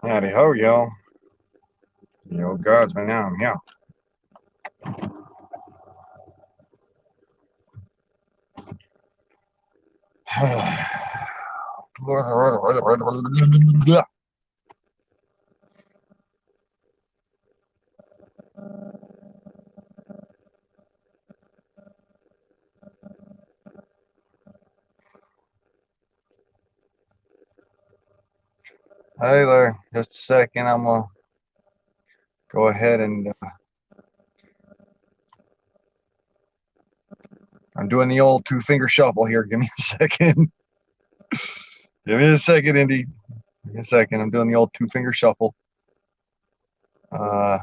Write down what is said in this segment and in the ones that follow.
Howdy ho, y'all. Yo, God's been down, yeah. Hey there, just a second. I'm gonna go ahead and I'm doing the old two-finger shuffle here. Give me a second. Give me a second, Indy. Give me a second. I'm doing the old two-finger shuffle. Uh,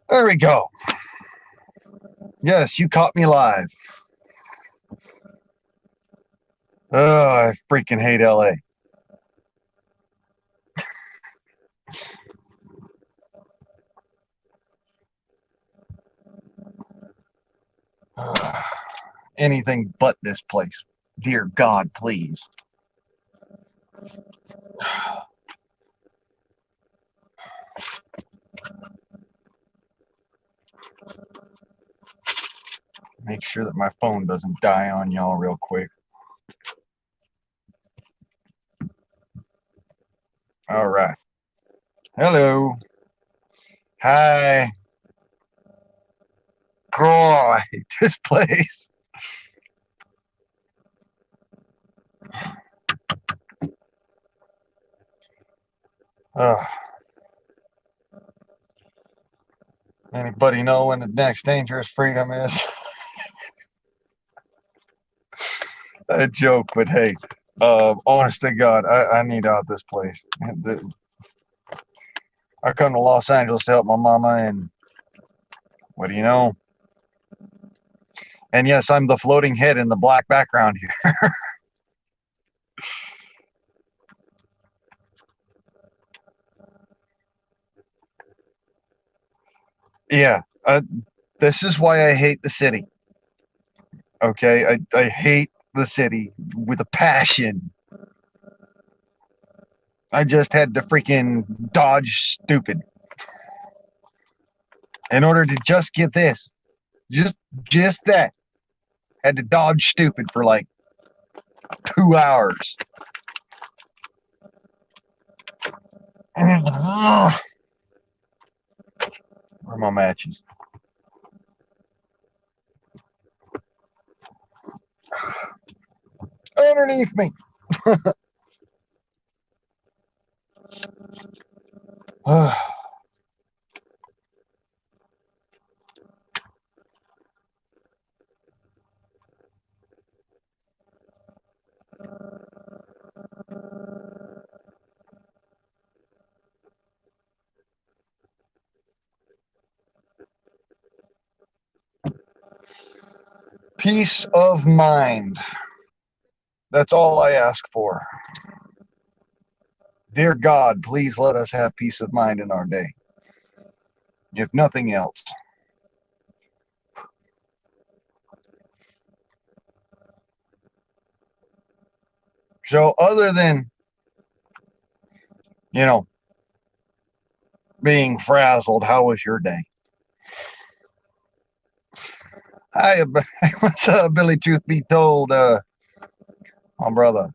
there we go. Yes, you caught me live. Oh, I freaking hate LA. Anything but this place. Dear God, please. Make sure that my phone doesn't die on y'all real quick. All right. Hello. Hi. God, I hate this place. Uh, Anybody know when the next dangerous freedom is? A joke, but hey, honest to God, I need out this place. I come to Los Angeles to help my mama, and what do you know? And yes, I'm the floating head in the black background here. Yeah, this is why I hate the city. Okay, I hate the city with a passion. I just had to freaking dodge stupid in order to just get this. Just that. Had to dodge stupid for like 2 hours. Where are my matches? Underneath me. Peace of mind. That's all I ask for. Dear God, please let us have peace of mind in our day. If nothing else. So, other than, you know, being frazzled, how was your day? Hi, what's up, Billy? Truth be told, my brother.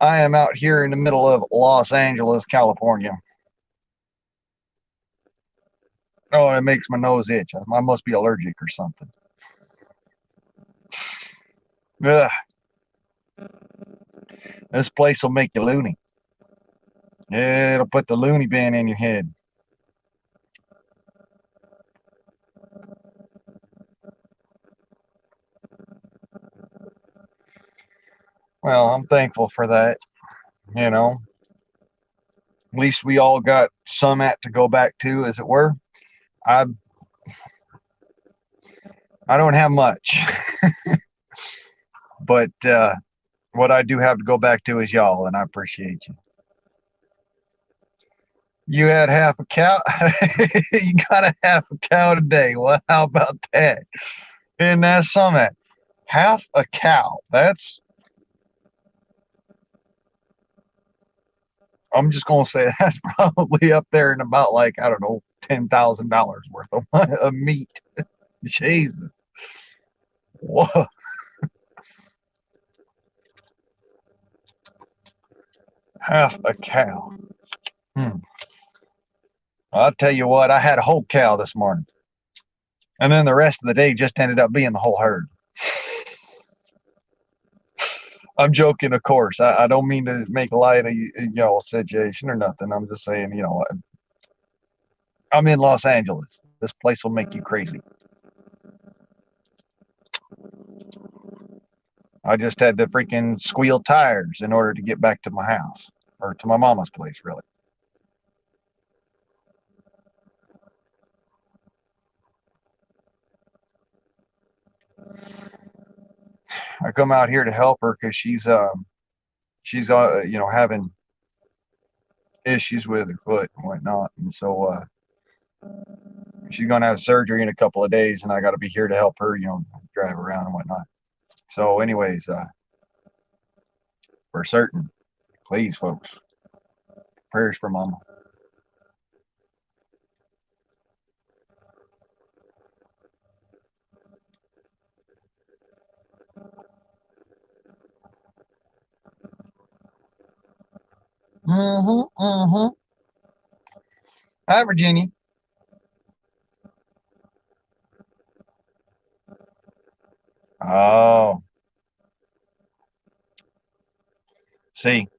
I am out here in the middle of Los Angeles, California. Oh, it makes my nose itch. I must be allergic or something. Ugh, this place will make you loony. Yeah, it'll put the loony bin in your head. Well, I'm thankful for that. You know, at least we all got some at to go back to, as it were. I I don't have much, but what I do have to go back to is y'all, and I appreciate you. You had half a cow. You got a half a cow today. Well, how about that? Isn't that something? Half a cow. I'm just gonna say that's probably up there in about like I don't know $10,000 worth of meat. Jesus. Whoa. Half a cow. Hmm. I'll tell you what, I had a whole cow this morning. And then the rest of the day just ended up being the whole herd. I'm joking, of course. I don't mean to make light of y'all situation or nothing. I'm just saying, I'm in Los Angeles. This place will make you crazy. I just had to freaking squeal tires in order to get back to my house or to my mama's place, really. I come out here to help her because she's having issues with her foot and whatnot, and so she's gonna have surgery in a couple of days, and I got to be here to help her, drive around and whatnot. So, anyways, for certain, please, folks, prayers for Mama. Mm-hmm. Mm-hmm. Hi, Virginia. Oh, see,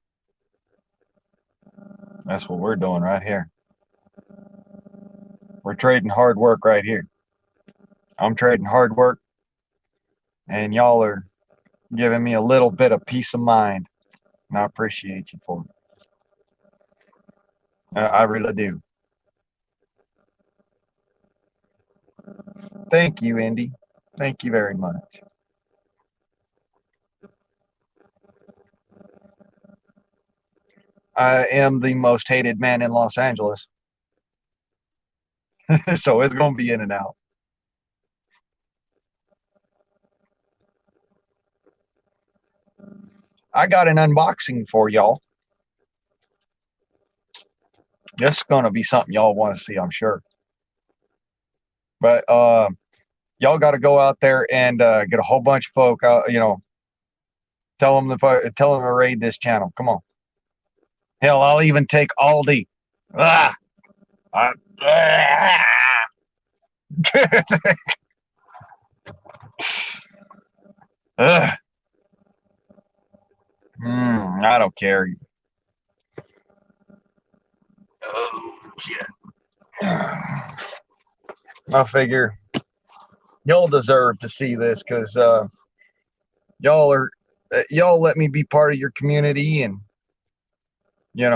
that's what we're doing right here. We're trading hard work right here. I'm trading hard work, and y'all are giving me a little bit of peace of mind, and I appreciate you for it. I really do. Thank you, Indy. Thank you very much. I am the most hated man in Los Angeles, so it's going to be in and out. I got an unboxing for y'all. This is going to be something y'all want to see, I'm sure. But y'all got to go out there and get a whole bunch of folk out. Tell them to raid this channel. Come on. Hell, I'll even take Aldi. Ah, I, ah. I don't care. Oh shit. I figure y'all deserve to see this because y'all let me be part of your community, and and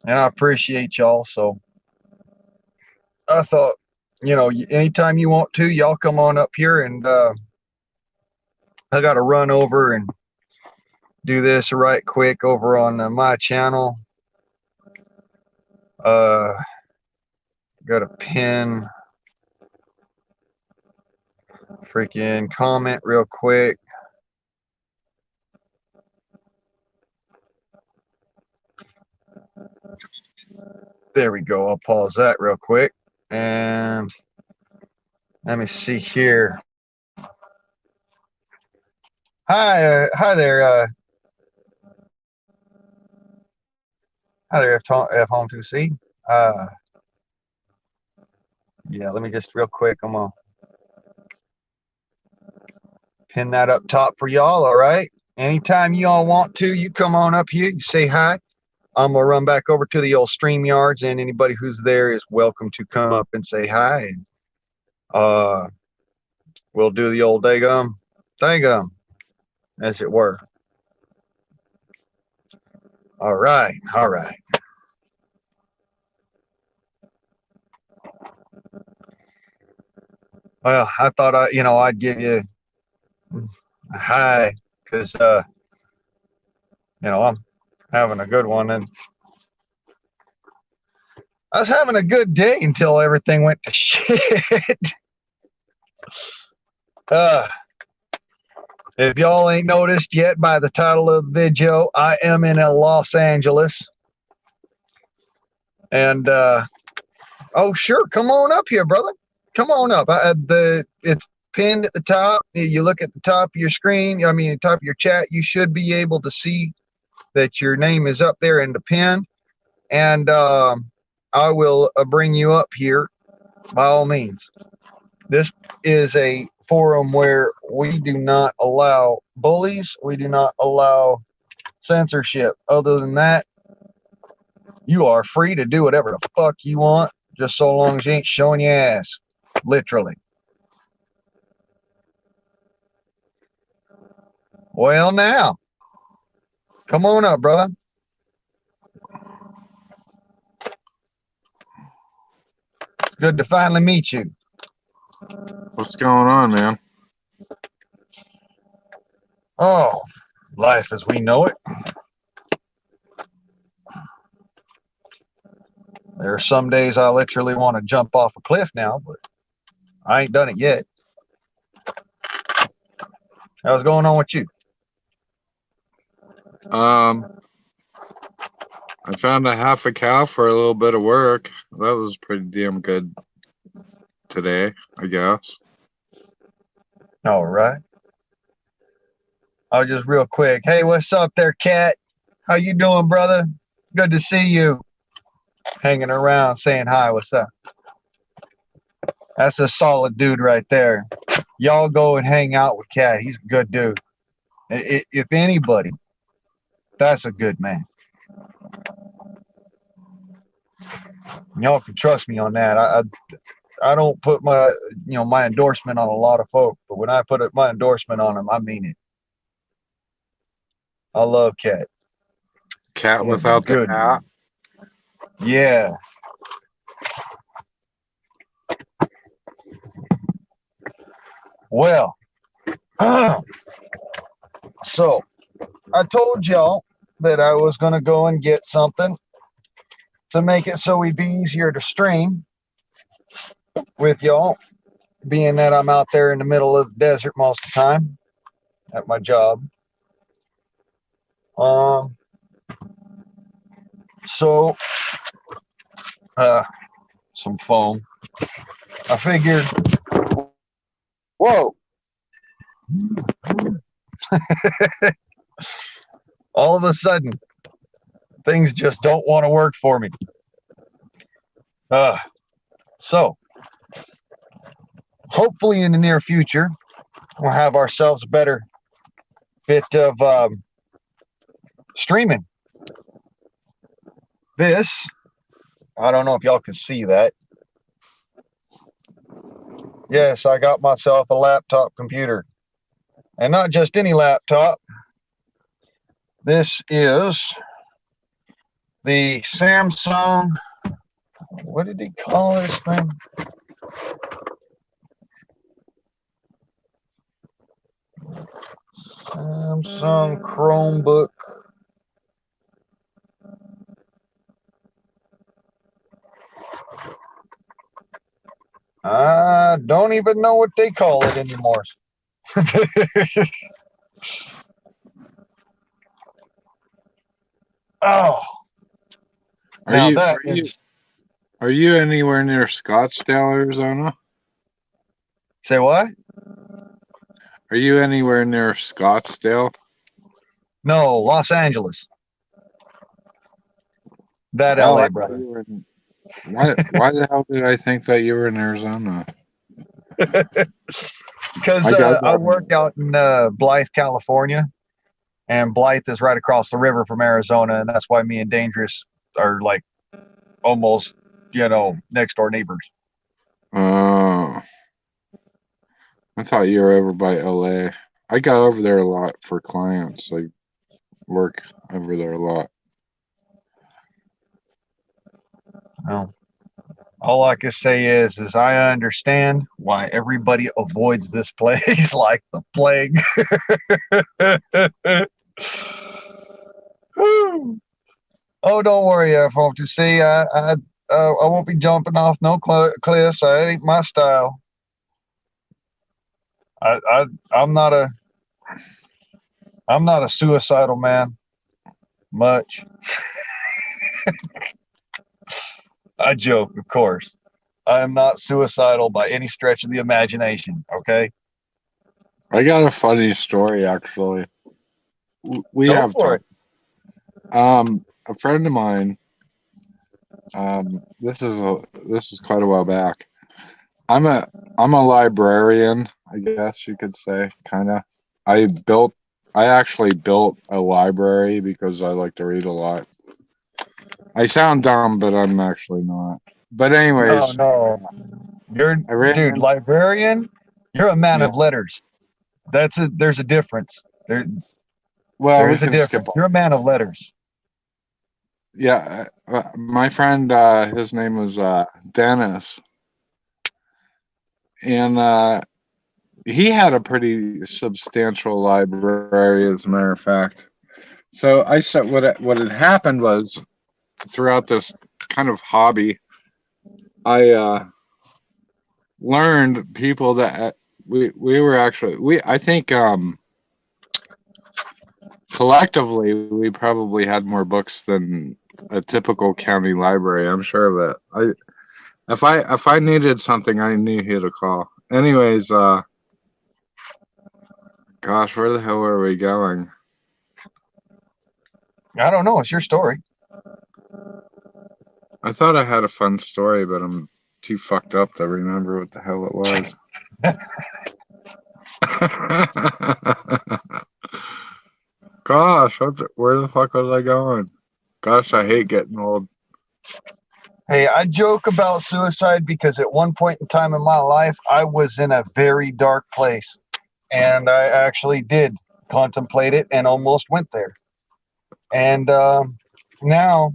I appreciate y'all. So I thought, anytime you want to, y'all come on up here, and I got to run over and do this right quick over on my channel. Got a pin freaking comment real quick. There we go. I'll pause that real quick. And let me see here. Hi there. Hi there, F Home 2C. Yeah, let me just real quick. I'm gonna pin that up top for y'all. All right. Anytime y'all want to, you come on up here. You say hi. I'm gonna run back over to the old StreamYards, and anybody who's there is welcome to come up and say hi. And we'll do the old dagum, as it were. All right, all right. Well, I thought I'd give you a hi because I'm having a good one. And I was having a good day until everything went to shit. uh, if y'all ain't noticed yet by the title of the video, I am in Los Angeles. And, oh, sure. Come on up here, brother. Come on up. It's pinned at the top. You look at the top of your screen, the top of your chat, you should be able to see that your name is up there in the pin. And I will bring you up here by all means. This is a forum where we do not allow bullies. We do not allow censorship. Other than that, you are free to do whatever the fuck you want, just so long as you ain't showing your ass. Literally. Well, now, come on up, brother. It's good to finally meet you. What's going on, man? Oh, life as we know it. There are some days I literally want to jump off a cliff now, but I ain't done it yet. How's going on with you? I found a half a cow for a little bit of work. That was pretty damn good today, I guess. All right. I'll just real quick. Hey, what's up there, Cat? How you doing, brother? Good to see you. Hanging around, saying hi. What's up? That's a solid dude right there. Y'all go and hang out with Cat. He's a good dude. If anybody, that's a good man. Y'all can trust me on that. I don't put my my endorsement on a lot of folk, but when I put my endorsement on him, I mean it. I love Cat. Cat without the hat. Yeah. Well, so I told y'all that I was going to go and get something to make it so it'd be easier to stream with y'all, being that I'm out there in the middle of the desert most of the time at my job. So some foam. I figured, whoa. All of a sudden, things just don't want to work for me. So, hopefully in the near future, we'll have ourselves a better bit of streaming. This, I don't know if y'all can see that. Yes, I got myself a laptop computer. And not just any laptop. This is the Samsung, what did he call this thing? Samsung Chromebook. I don't even know what they call it anymore. Oh. Are you anywhere near Scottsdale, Arizona? Say what? Are you anywhere near Scottsdale? No, Los Angeles. That LA, brother. Why the hell did I think that you were in Arizona? Because I work out in Blythe, California, and Blythe is right across the river from Arizona, and that's why me and Dangerous are like almost, next door neighbors. Oh. I thought you were over by LA. I got over there a lot for clients. I work over there a lot. Well, all I can say is I understand why everybody avoids this place like the plague. Oh, don't worry, F-Home. See, I won't be jumping off no cliffs. That ain't my style. I, I, I'm not a, I'm not a suicidal man. Much. I joke, of course. I am not suicidal by any stretch of the imagination. Okay, I got a funny story actually. We go have for it. talked. A friend of mine. This is quite a while back. I'm a I'm a librarian, I guess you could say, kind of. I built I actually built a library because I like to read a lot. I sound dumb, but I'm actually not. But No, anyways, no, you're I ran dude, in. librarian. You're a man Yeah. of letters. That's a There's a difference. Well, There we is a can skip. difference. You're a man of letters. Yeah, my friend, his name was Dennis, and he had a pretty substantial library, as a matter of fact. So I said, what had happened was throughout this kind of hobby, I learned people that we were actually we I think collectively we probably had more books than a typical county library. I'm sure of it. If I needed something, I knew who to call. Anyways, gosh, where the hell are we going? I don't know. It's your story. I thought I had a fun story, but I'm too fucked up to remember what the hell it was. Gosh, where the fuck was I going? Gosh, I hate getting old. Hey, I joke about suicide because at one point in time in my life, I was in a very dark place, and I actually did contemplate it and almost went there. And now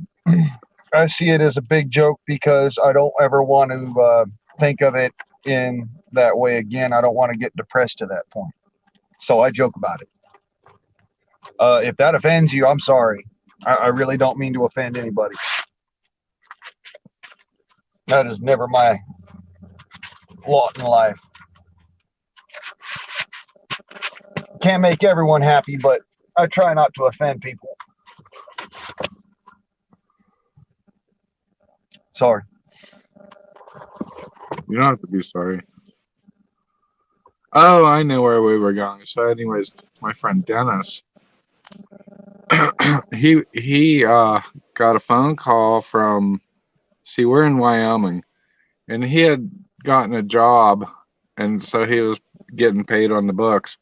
I see it as a big joke because I don't ever want to think of it in that way again. I don't want to get depressed to that point. So I joke about it. If that offends you, I'm sorry. I really don't mean to offend anybody. That is never my lot in life. Can't make everyone happy, but I try not to offend people. Sorry. You don't have to be sorry. Oh, I know where we were going. So, anyways, my friend Dennis, he got a phone call from. See, we're in Wyoming, and he had gotten a job, and so he was getting paid on the books.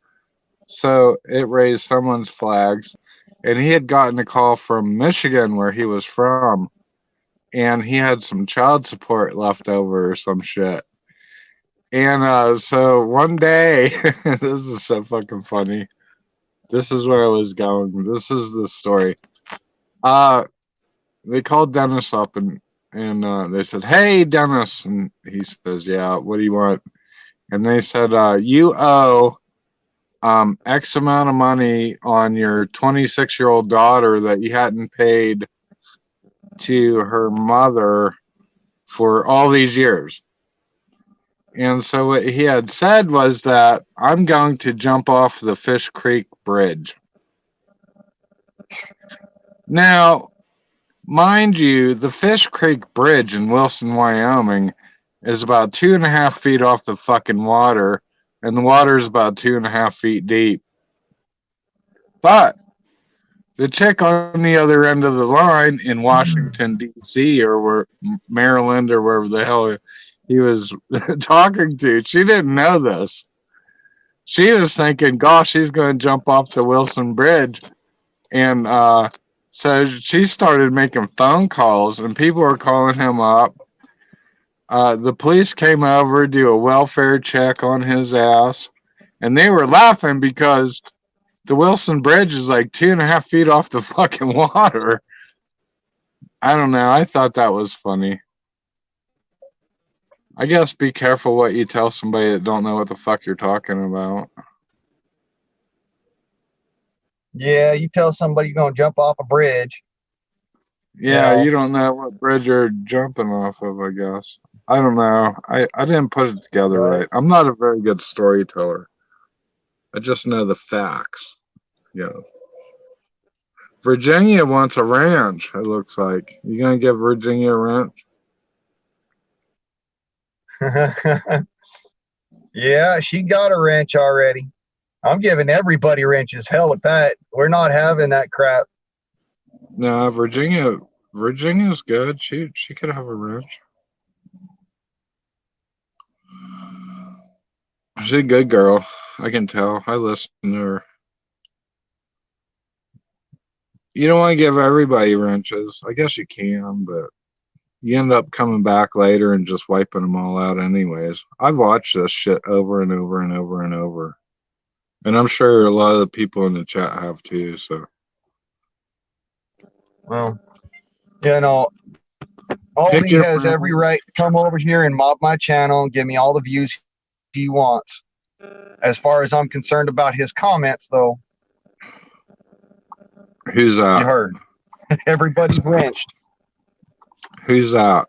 So it raised someone's flags, and he had gotten a call from Michigan, where he was from, and he had some child support left over or some shit. And so one day, this is so fucking funny. This is where I was going. This is the story. Uh, they called Dennis up and they said, "Hey, Dennis," and he says, "Yeah, what do you want?" And they said, "You owe X amount of money on your 26-year-old daughter that you hadn't paid to her mother for all these years." And so what he had said was that I'm going to jump off the Fish Creek Bridge. Now, mind you, the Fish Creek Bridge in Wilson, Wyoming is about 2.5 feet off the fucking water, and the water is about 2.5 feet deep. But the chick on the other end of the line in Washington, D.C., or where, Maryland, or wherever the hell he was talking to, she didn't know this. She was thinking, gosh, he's going to jump off the Wilson Bridge. And so she started making phone calls, and people were calling him up. The police came over, do a welfare check on his ass, and they were laughing because the Wilson Bridge is like 2.5 feet off the fucking water. I don't know. I thought that was funny. I guess be careful what you tell somebody that don't know what the fuck you're talking about. Yeah, you tell somebody you're gonna jump off a bridge, you Yeah, know. you don't know what bridge you're jumping off of, I guess. I don't know. I didn't put it together Right. right. I'm not a very good storyteller. I just know the facts. Yeah. Virginia wants a ranch, it looks like. You gonna give Virginia a ranch? Yeah, she got a wrench already. I'm giving everybody wrenches. Hell with that. We're not having that crap. No, Virginia's good. She could have a ranch. She's a good girl. I can tell. I listen to her. You don't want to give everybody wrenches. I guess you can, but you end up coming back later and just wiping them all out anyways. I've watched this shit over and over and over and over. And I'm sure a lot of the people in the chat have too, so Well, you know, pick Aldi your has every friends. right to come over here and mob my channel and give me all the views he wants. As far as I'm concerned about his comments, though, Who's you that? heard. Everybody's wrenched. Who's that?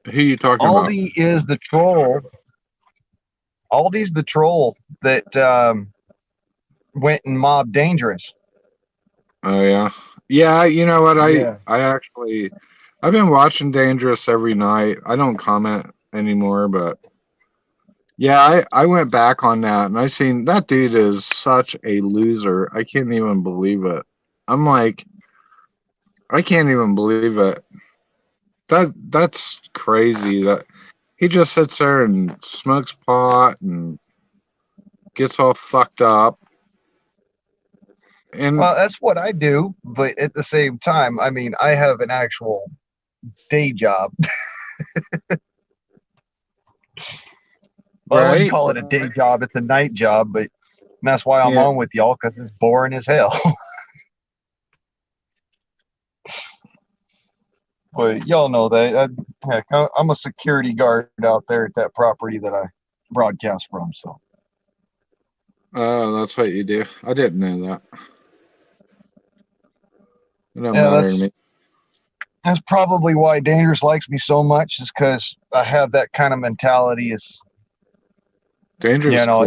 Who you talking about? Aldi is the troll. Aldi's the troll that went and mobbed Dangerous. Oh yeah. Yeah, you know what? Yeah. I've been watching Dangerous every night. I don't comment anymore, but yeah, I went back on that and I seen that dude is such a loser. I can't even believe it. I'm like, I can't even believe it. That's crazy that he just sits there and smokes pot and gets all fucked up. And Well, that's what I do, but at the same time, I mean, I have an actual day job. Well, I wouldn't right? call it a day job; it's a night job, but that's why I'm Yeah. on with y'all because it's boring as hell. But y'all know that. Heck, I'm a security guard out there at that property that I broadcast from. So Oh, that's what you do. I didn't know that. It don't yeah, matter to me. that's probably why Dangerous likes me so much, is because I have that kind of mentality. Is Dangerous you know,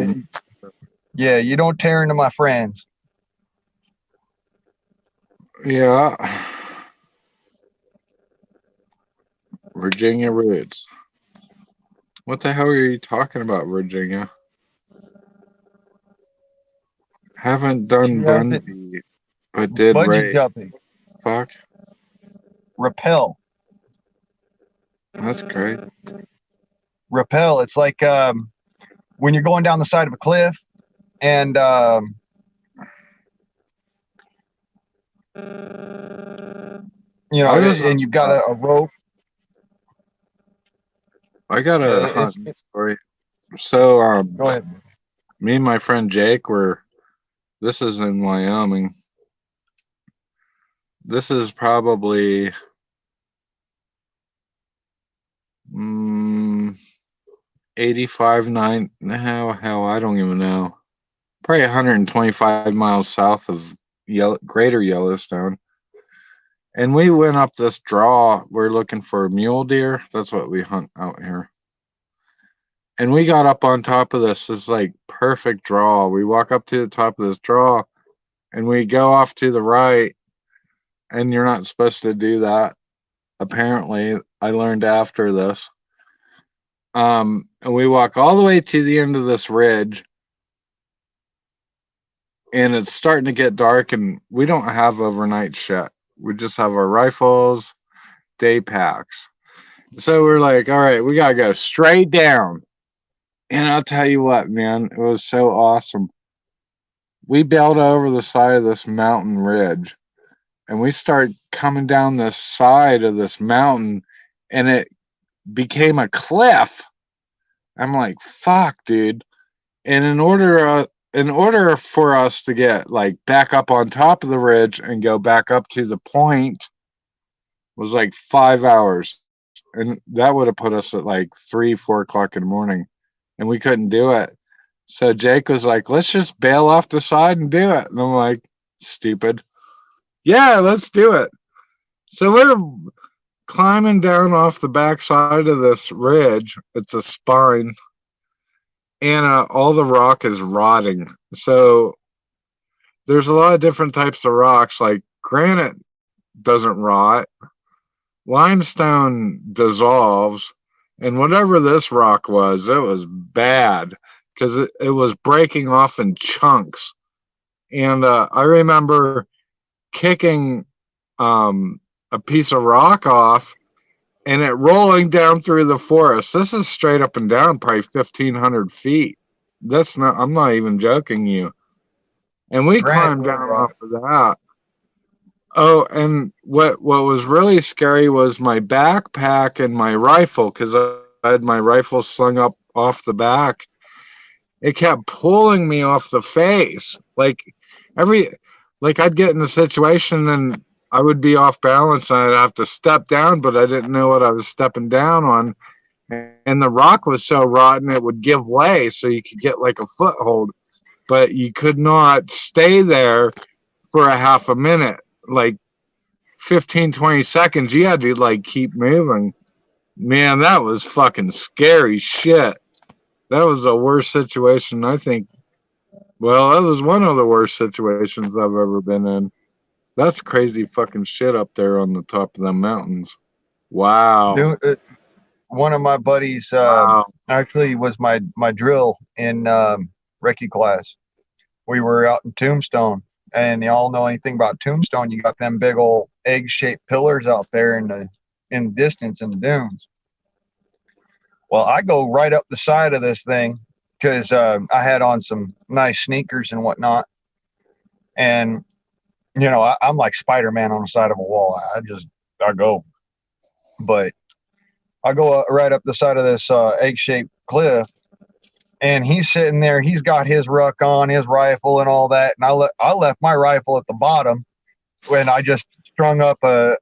cool. yeah, you don't tear into my friends. Yeah. Virginia roots. What the hell are you talking about, Virginia? Haven't She done hasn't bungee, but did bungee Ray. jumping, Fuck. rappel, That's great. rappel. It's like when you're going down the side of a cliff and you know, I was and you've got a rope. I got a It's hunting story. So go ahead. me and my friend Jake were this is in Wyoming. This is probably 85 9 hell I don't even know. Probably 125 miles south of Greater Yellowstone. And we went up this draw. We're looking for mule deer. That's what we hunt out here. And we got up on top of this like perfect draw. We walk up to the top of this draw and we go off to the right. And you're not supposed to do that. Apparently, I learned after this. And we walk all the way to the end of this ridge. And it's starting to get dark, and we don't have overnight shit. We just have our rifles, day packs. So we're like, all right, we gotta go straight down. And I'll tell you what, man, it was so awesome. We bailed over the side of this mountain ridge and we start coming down this side of this mountain and it became a cliff. I'm like, fuck, dude. And in order for us to get like back up on top of the ridge and go back up to the point was like 5 hours. And that would have put us at like 3, 4 o'clock in the morning. And we couldn't do it. So Jake was like, let's just bail off the side and do it. And I'm like, stupid. Yeah, let's do it. So we're climbing down off the backside of this ridge. It's a spine. And all the rock is rotting. So there's a lot of different types of rocks. Like granite doesn't rot. Limestone dissolves. And whatever this rock was, it was bad because it was breaking off in chunks. And I remember kicking a piece of rock off and it rolling down through the forest. This is straight up and down, probably 1,500 feet. That's not, I'm not even joking you. And we Granite climbed will down rot. off of that. Oh, and what was really scary was my backpack and my rifle, because I had my rifle slung up off the back. It kept pulling me off the face. Like I'd get in a situation and I would be off balance and I'd have to step down, but I didn't know what I was stepping down on. And the rock was so rotten it would give way so you could get like a foothold, but you could not stay there for a half a minute. Like 15, 20 seconds, you had to like keep moving. Man, that was fucking scary shit. That was the worst situation, I think. Well, that was one of the worst situations I've ever been in. That's crazy fucking shit up there on the top of the mountains. Wow. One of my buddies Wow. actually was my drill in recce class. We were out in Tombstone, and y'all know anything about Tombstone? You got them big old egg-shaped pillars out there in the distance in the dunes. Well, I go right up the side of this thing because I had on some nice sneakers and whatnot, and I'm like Spider-Man on the side of a wall. I go, but I go right up the side of this egg-shaped cliff, and he's sitting there. He's got his ruck on, his rifle, and all that. And I left my rifle at the bottom when I just strung up a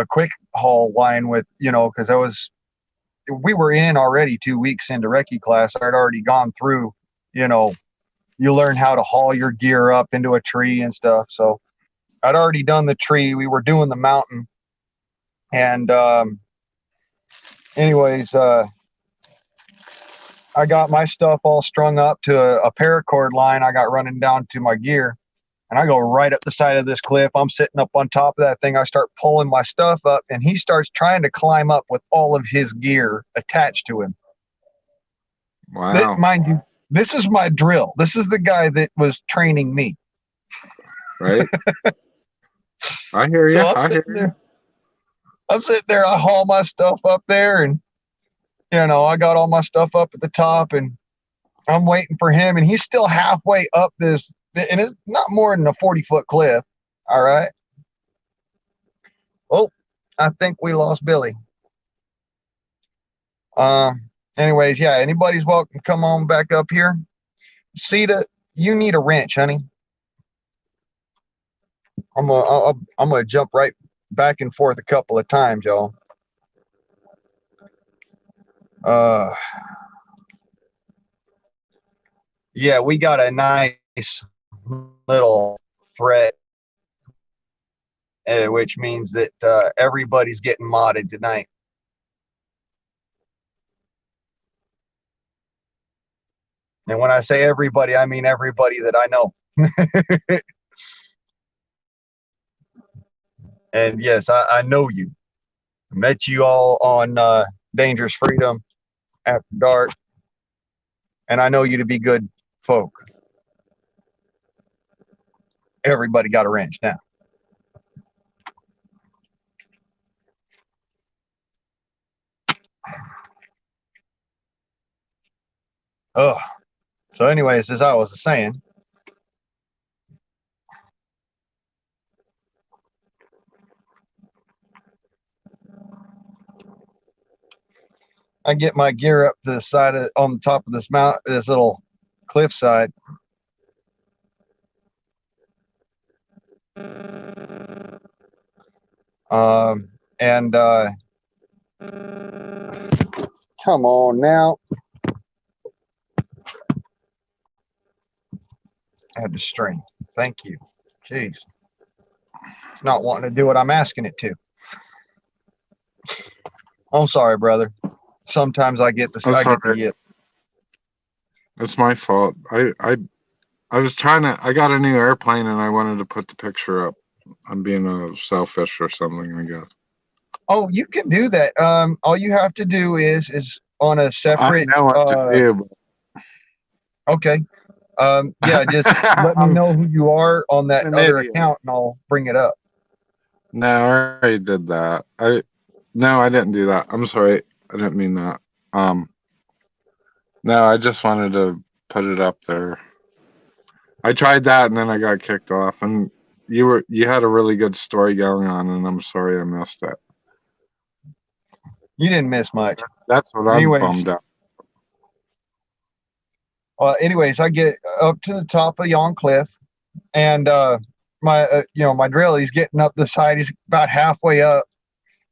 quick haul line with because we were in already 2 weeks into recce class. I'd already gone through, you know, you learn how to haul your gear up into a tree and stuff. So I'd already done the tree. We were doing the mountain, and anyways, I got my stuff all strung up to a paracord line I got running down to my gear, and I go right up the side of this cliff. I'm sitting up on top of that thing. I start pulling my stuff up, and he starts trying to climb up with all of his gear attached to him. Wow. Mind you, this is my drill. This is the guy that was training me. Right? I hear you. So I'm sitting there. I haul my stuff up there, and I got all my stuff up at the top, and I'm waiting for him, and he's still halfway up this, and it's not more than a 40-foot cliff. All right. Oh, I think we lost Billy. Anyways, yeah, anybody's welcome to come on back up here. Sita, you need a wrench, honey. I'm gonna jump right back and forth a couple of times, y'all. Yeah, we got a nice little threat, which means that everybody's getting modded tonight. And when I say everybody, I mean everybody that I know. And yes, I know you. I met you all on Dangerous Freedom After Dark, and I know you to be good folk. Everybody got a wrench now. Oh, so anyways, as I was saying, I get my gear up to the side on the top of this this little cliffside. And come on now. I had to strain. Thank you. Jeez. It's not wanting to do what I'm asking it to. I'm sorry, brother. Sometimes I get That's I all get the right. yip. It's my fault. I was trying to. I got a new airplane and I wanted to put the picture up. I'm being selfish or something, I guess. Oh, you can do that. All you have to do is on a I separate. know what to do. Okay. Yeah, just let me I'm know who you are on that an other idiot. account, and I'll bring it up. No, I already did that. No, I didn't do that. I'm sorry. I didn't mean that. Um, no, I just wanted to put it up there. I tried that and then I got kicked off. And you had a really good story going on, and I'm sorry I missed it. You didn't miss much. That's what I'm Anyways, bummed out. I get up to the top of yon cliff, and my drill, he's getting up the side. He's about halfway up,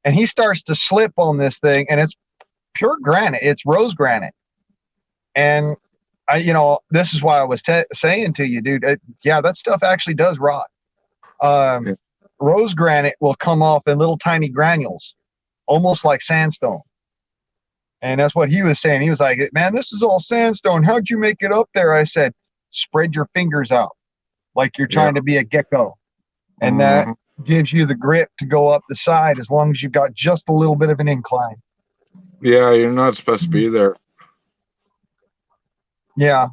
and he starts to slip on this thing, and it's pure granite. It's rose granite, and this is why I was saying to you, dude. Yeah, that stuff actually does rot. Yeah. Rose granite will come off in little tiny granules, almost like sandstone. And that's what he was saying. He was like, man, this is all sandstone. How'd you make it up there? I said, spread your fingers out like you're Yeah. trying to be a gecko. And that Mhm. gives you the grip to go up the side as long as you've got just a little bit of an incline. Yeah, you're not supposed to be there. Yeah,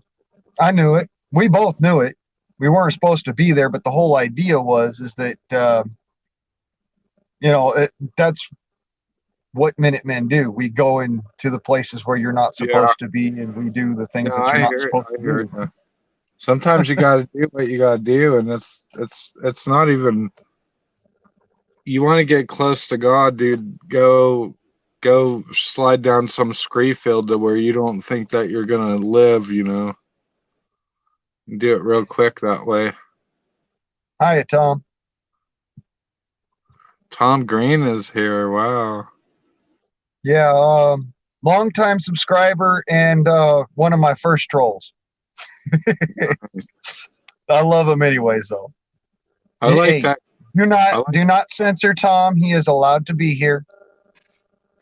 I knew it. We both knew it. We weren't supposed to be there, but the whole idea is that, that's what Minutemen do. We go into the places where you're not Yeah. supposed to be, and we do the things No, that you're I not hear it. supposed I to hear do. it. Sometimes you got to do what you got to do, and it's not even. You want to get close to God, dude. Go slide down some scree field to where you don't think that you're gonna live. Do it real quick that way. Hiya, Tom. Tom Green is here. Wow. Yeah, longtime subscriber and one of my first trolls. I love him anyways, though. I like Hey, that. do not censor Tom. He is allowed to be here.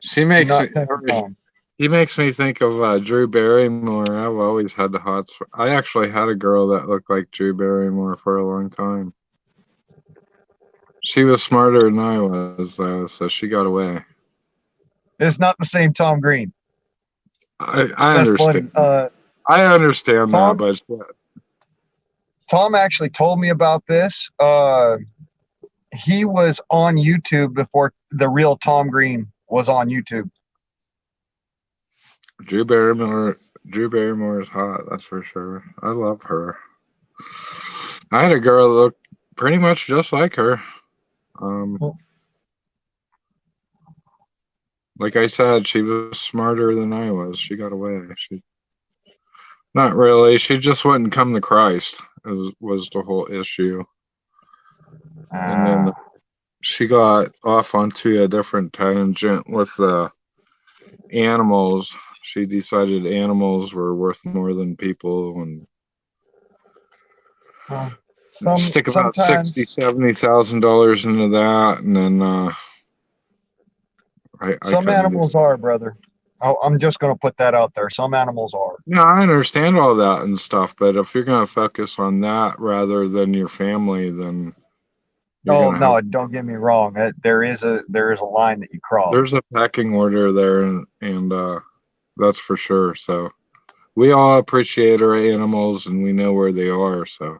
She Do makes not me. censor Tom. He makes me think of Drew Barrymore. I've always had the hots for. I actually had a girl that looked like Drew Barrymore for a long time. She was smarter than I was, though, so she got away. It's not the same Tom Green. I That's understand. funny. I understand that, Tom, but Tom actually told me about this. He was on YouTube before the real Tom Green was on YouTube. Drew Barrymore is hot. That's for sure. I love her. I had a girl that looked pretty much just like her. Like I said, she was smarter than I was. She got away. Not really. She just wouldn't come to Christ. Was the whole issue. And then she got off onto a different tangent with the animals. She decided animals were worth more than people, and stick about $60,000-$70,000 into that, and then I some couldn't do. animals are, brother. I'm just going to put that out there. Some animals are. Yeah, I understand all that and stuff, but if you're gonna focus on that rather than your family, then you're Oh gonna have. no, don't get me wrong. There is a line that you cross. There's a pecking order there, and that's for sure. So we all appreciate our animals, and we know where they are. So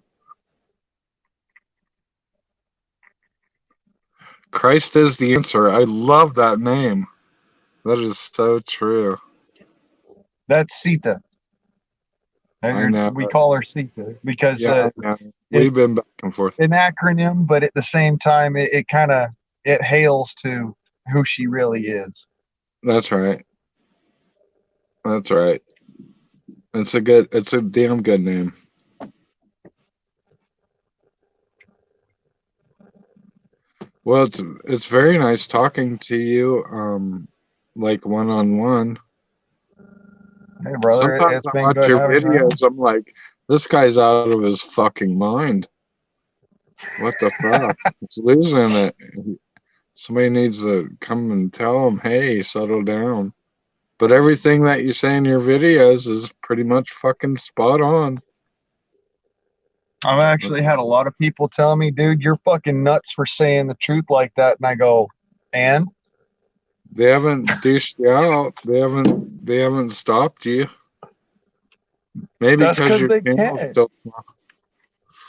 Christ is the answer. I love that name. That is so true. That's Sita. I know. We call her Sita because Yeah, we've it's been back and forth. an acronym, but at the same time, it kind of it hails to who she really is. That's right. That's right. It's a damn good name. Well, it's very nice talking to you, like one-on-one. Hey, brother, Sometimes it's I been watch good your having you around. videos. I'm like, This guy's out of his fucking mind. What the fuck? He's losing it. Somebody needs to come and tell him, hey, settle down. But everything that you say in your videos is pretty much fucking spot on. I've actually had a lot of people tell me, dude, you're fucking nuts for saying the truth like that. And I go, and? They haven't dished you out. They haven't stopped you. Maybe That's because because your they channel's can't. still.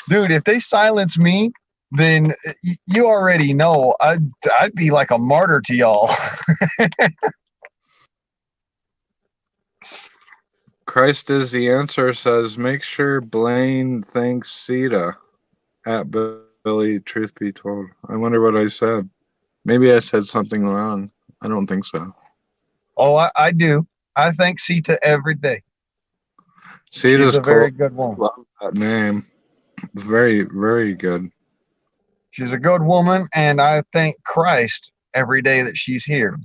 Dude, if they silence me, then you already know I'd be like a martyr to y'all. Christ is the answer says, make sure Blaine thanks Sita at Billy, truth be told. I wonder what I said. Maybe I said something wrong. I don't think so. Oh, I do. I thank Sita every day. She's Sita's a very cool. good woman. Love that name. Very, very good. She's a good woman, and I thank Christ every day that she's here.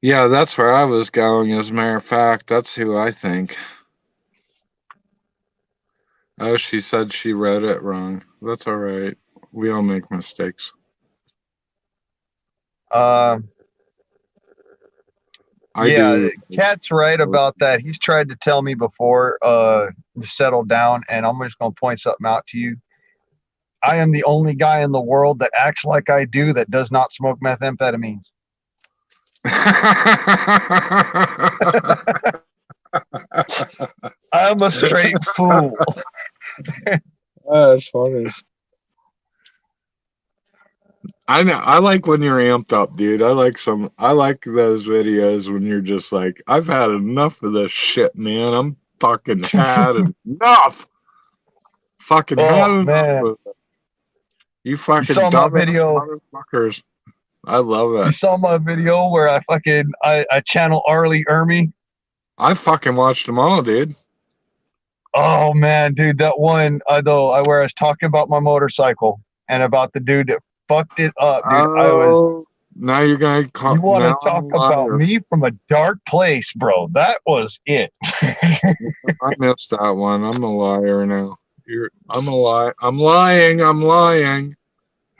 Yeah, that's where I was going, as a matter of fact. That's who I think. Oh, she said she read it wrong. That's all right. We all make mistakes. Uh, I yeah, do. Cat's right about that. He's tried to tell me before to settle down, and I'm just going to point something out to you. I am the only guy in the world that acts like I do that does not smoke methamphetamines. I'm a straight fool. That's funny. I know. I like when you're amped up, dude. I like those videos when you're just like, I've had enough of this shit, man. I'm fucking had enough. Fucking had Oh enough man, of it. You you fucking saw my dumbass video. motherfuckers. I love You it. saw my video where I channel Arlie Ermy. I fucking watched them all, dude. Oh man, dude, that one where I was talking about my motorcycle and about the dude that fucked it up, dude. Oh, now you're gonna call. You want to Now I'm talk a about liar. me from a dark place, bro? That was it. I missed that one. I'm a liar now. I'm a lie. I'm lying. I'm lying.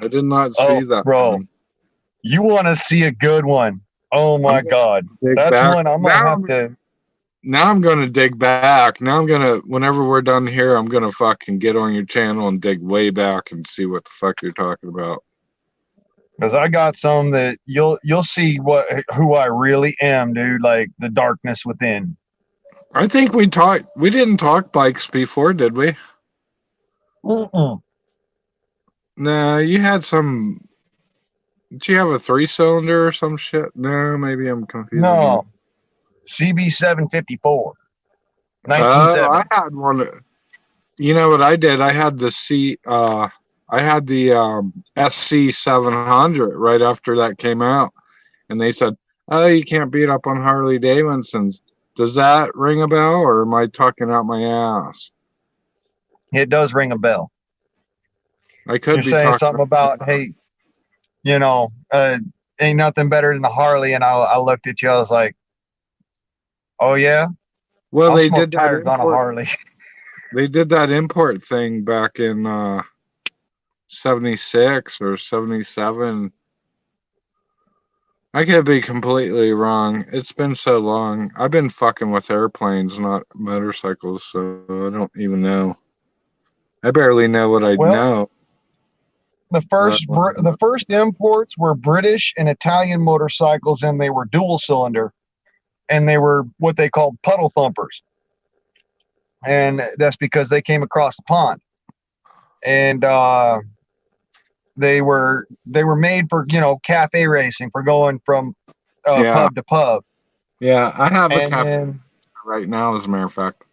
I did not Oh, see that bro, one. you want to see a good one? Oh I'm my gonna God, dig that's back. one I'm gonna have to. Now I'm gonna dig back. Now I'm gonna, whenever we're done here, I'm gonna fucking get on your channel and dig way back and see what the fuck you're talking about. Because I got some that you'll see who I really am, dude. Like the darkness within. I think we didn't talk bikes before, did we? Mm-mm. No, you had some. Did you have a 3-cylinder or some shit? No, maybe I'm confusing you. No, CB 754, Oh, I 1970. had one. You know what I did? I had the SC 700 right after that came out, and they said, "Oh, you can't beat up on Harley Davidsons." Does that ring a bell, or am I talking out my ass? It does ring a bell. I could You're be saying talking. something about, hey, you know, ain't nothing better than the Harley, and I looked at you. I was like, oh yeah, Well, I'll they smoke did that tires on a import. Harley. They did that import thing back in 76 or 77. I could be completely wrong. It's been so long. I've been fucking with airplanes, not motorcycles, so I don't even know. I barely know what I Well, know. the first imports were British and Italian motorcycles, and they were dual cylinder, and they were what they called puddle thumpers, and that's because they came across the pond, and they were made for cafe racing, for going from Yeah, pub to pub. yeah. I have a And cafe then, right now, as a matter of fact.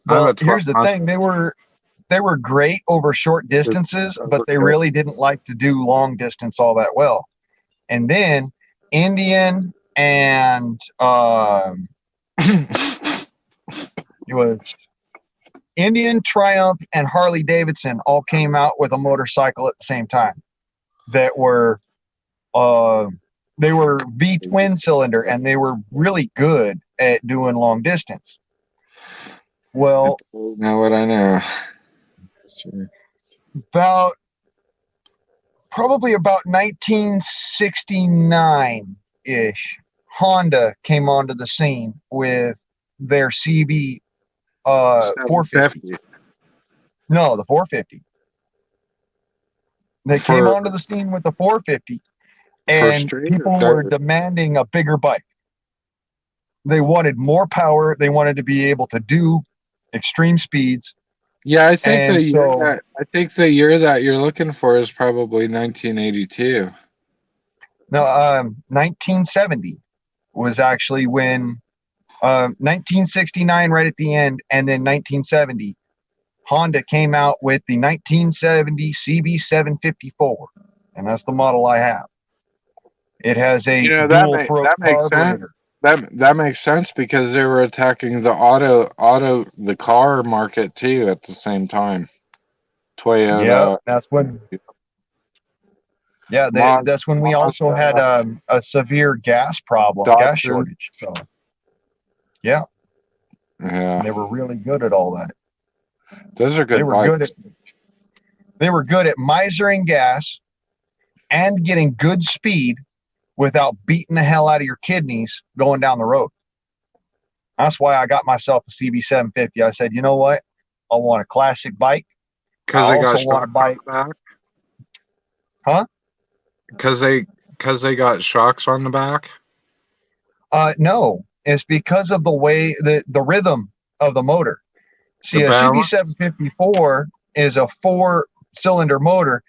I have a well, here's the 1200. thing: they were great over short distances, but they Okay. really didn't like to do long distance all that well. And then Indian and it was Indian, Triumph, and Harley Davidson all came out with a motorcycle at the same time that uh, they were V twin cylinder, and they were really good at doing long distance. Well, Now what I know. That's true. about probably about 1969 ish, Honda came onto the scene with their CB 450. 750 No, the 450. They came for onto the scene with the 450, and street or people were dirt. demanding a bigger bike. They wanted more power. They wanted to be able to do extreme speeds. Yeah, And so, I think the year that you're looking for is probably 1982. now, 1970 was actually when 1969 right at the end, and then 1970 Honda came out with the 1970 CB754, and that's the model I have. It has You a know dual throat that makes sense. carburetor. That makes sense because they were attacking the the car market too at the same time. Yeah, Toyota, that's when. Yeah, that's when we also had Mazda, a severe gas problem, gas Datsun. shortage. So yeah, Yeah, and they were really good at all that. those are They good were good at bikes. they were good at misering gas and getting good speed without beating the hell out of your kidneys going down the road. That's why I got myself a CB750. I said, you know what? I want a classic bike. I Because they got also want a shocks on bike, the back. huh? Because they got shocks on the back. No, it's because of the way the rhythm of the motor. The See, a balance. CB754 is a four-cylinder motor,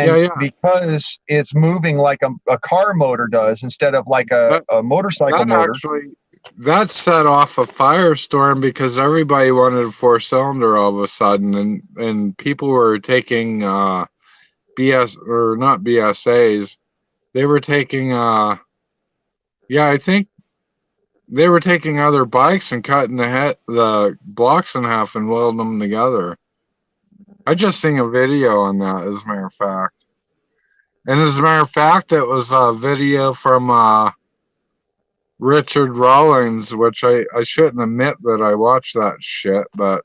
Yeah, and yeah. because it's moving like a car motor does instead of like That a motorcycle that motor. actually that set off a firestorm because everybody wanted a four cylinder all of a sudden, and people were taking BS or not BSAs. They were taking yeah, I think they were taking other bikes and cutting the blocks in half and welding them together. I just seen a video on that, as a matter of fact. And as a matter of fact, it was a video from Richard Rawlings, which I shouldn't admit that I watched that shit, but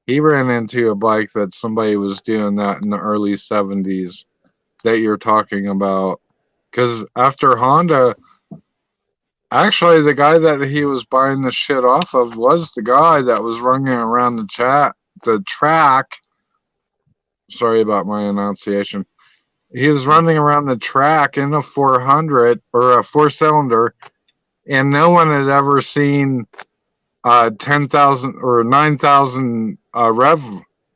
he ran into a bike that somebody was doing that in the early 70s that you're talking about. Because after Honda, actually, the guy that he was buying the shit off of was the guy that was running around the track. Sorry about my enunciation. He was running around the track in a 400 or a four cylinder, and no one had ever seen 10,000 or 9,000 rev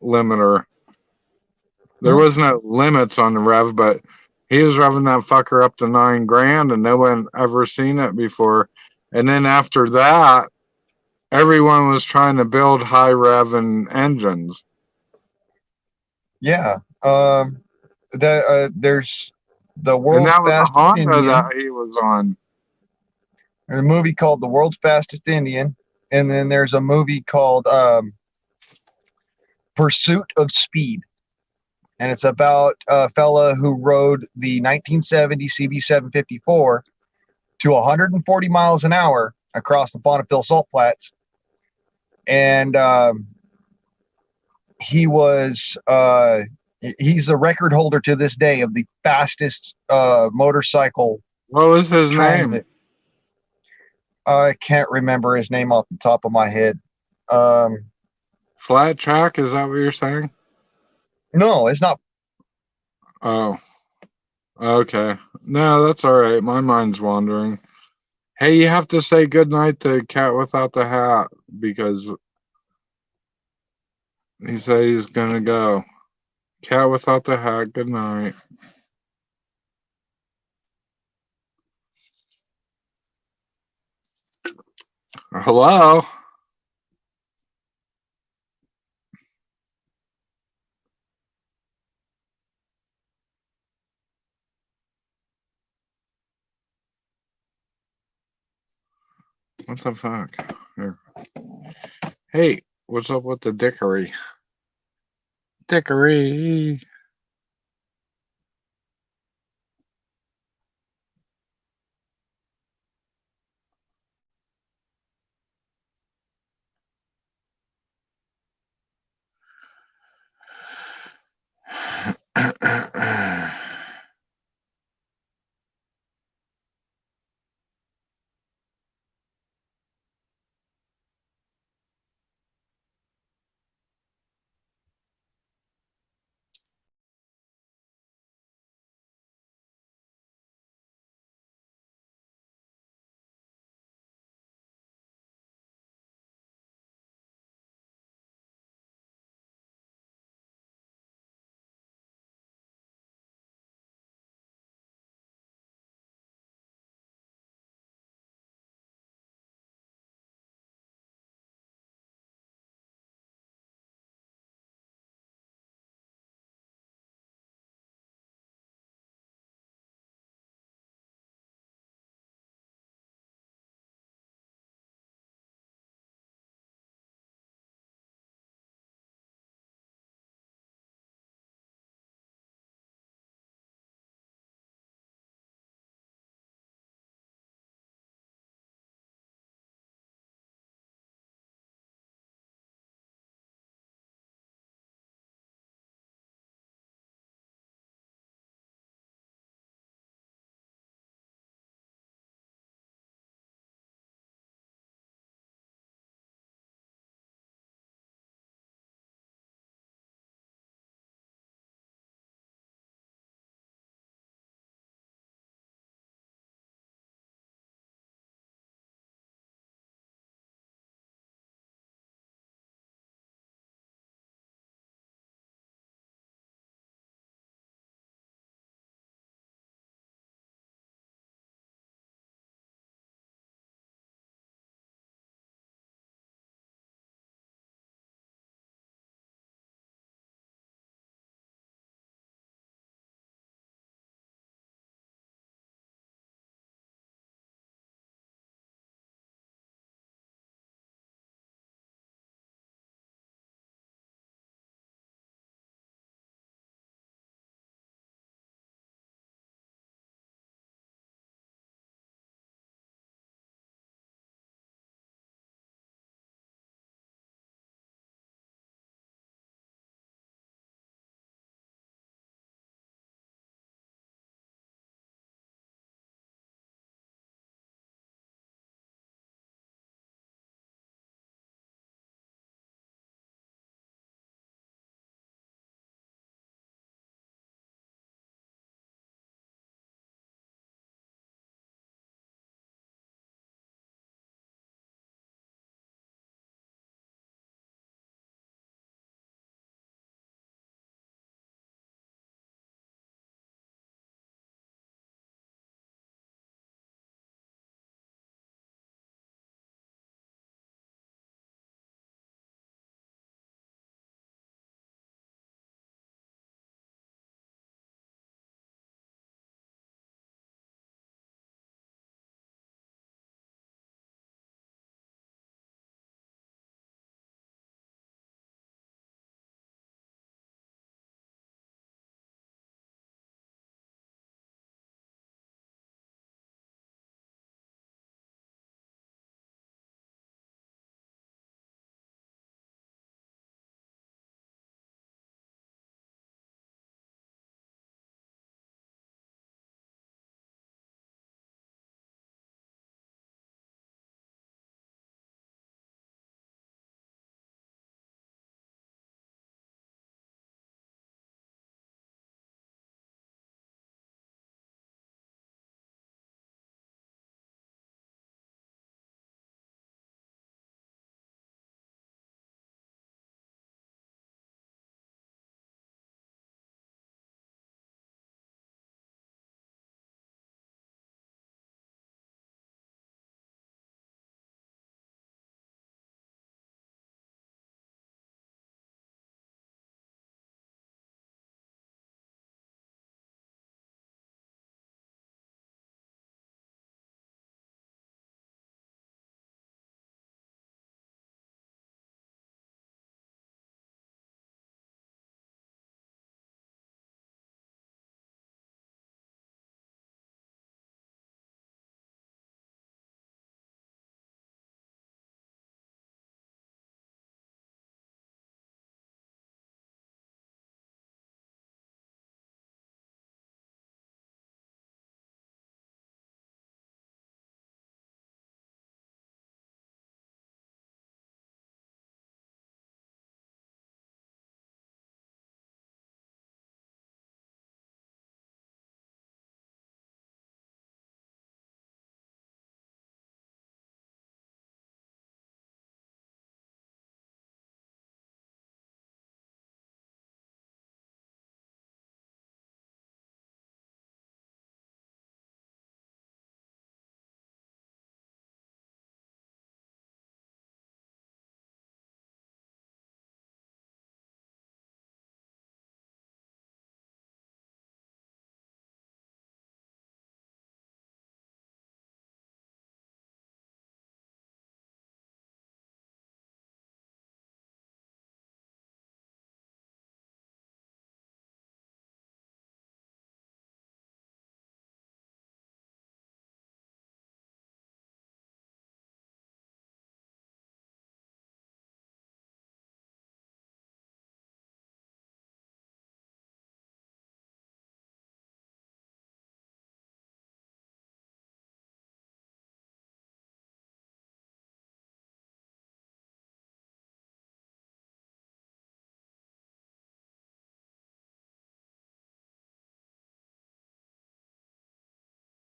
limiter. There was no limits on the rev, but he was revving that fucker up to 9 grand, and no one ever seen it before. And then after that, everyone was trying to build high revving engines. Yeah. There's the And world's that was a fastest Honda that Indian. he was on. There's a movie called The World's Fastest Indian, and then there's a movie called Pursuit of Speed, and it's about a fella who rode the 1970 CB754 to 140 miles an hour across the Bonneville Salt Flats, and he was he's the record holder to this day of the fastest motorcycle What was his name? transit. I can't remember his name off the top of my head. Um, Flat Track, is that what you're saying? no, it's not. Oh, okay. No, that's all right. My mind's wandering. Hey, you have to say goodnight to Cat Without the Hat because he said he's gonna go. Cat Without the Hat, good night. Hello? What the fuck? Here. Hey, what's up with the dickery? Dickery.